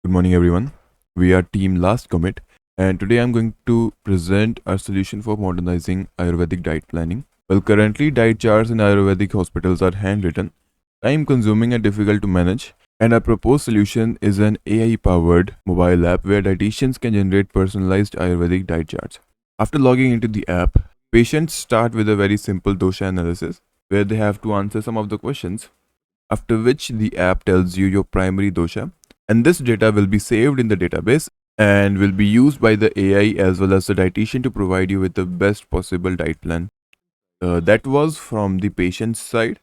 Good morning, everyone. We are Team Last Commit, and today I'm going to present our solution for modernizing Ayurvedic diet planning. Well, currently, diet charts in Ayurvedic hospitals are handwritten, time consuming, and difficult to manage. And our proposed solution is an AI powered mobile app where dietitians can generate personalized Ayurvedic diet charts. After logging into the app, patients start with a very simple dosha analysis where they have to answer some of the questions, after which the app tells you your primary dosha, and this data will be saved in the database and will be used by the AI as well as the dietitian to provide you with the best possible diet plan. That was from the patient side,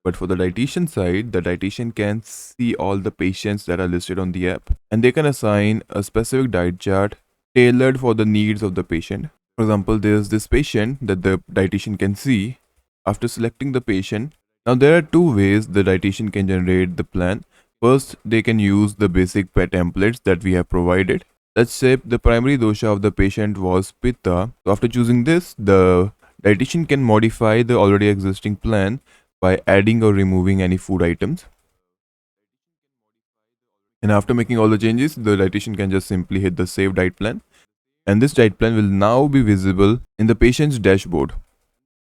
but for the dietitian side, the dietitian can see all the patients that are listed on the app and they can assign a specific diet chart tailored for the needs of the patient. For example, there's this patient that the dietitian can see. After selecting the patient, now there are two ways the dietitian can generate the plan. First, they can use the basic pet templates that we have provided. Let's say the primary dosha of the patient was Pitta. So after choosing this, the dietitian can modify the already existing plan by adding or removing any food items. And after making all the changes, the dietitian can just simply hit the save diet plan. And this diet plan will now be visible in the patient's dashboard.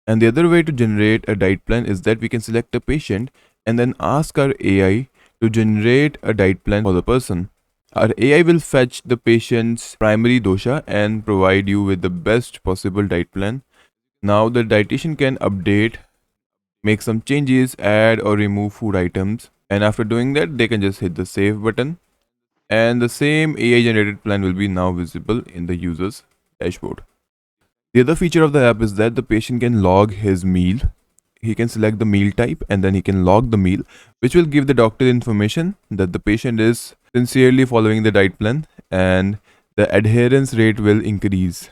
And the other way to generate a diet plan is that we can select a patient and then ask our AI to generate a diet plan for the person. Our AI will fetch the patient's primary dosha and provide you with the best possible diet plan. Now the dietitian can update, make some changes, add or remove food items, and after doing that, they can just hit the save button, and the same AI generated plan will be now visible in the user's dashboard. The other feature of the app is that the patient can log his meal. He can select the meal type and then he can log the meal, which will give the doctor information that the patient is sincerely following the diet plan and the adherence rate will increase.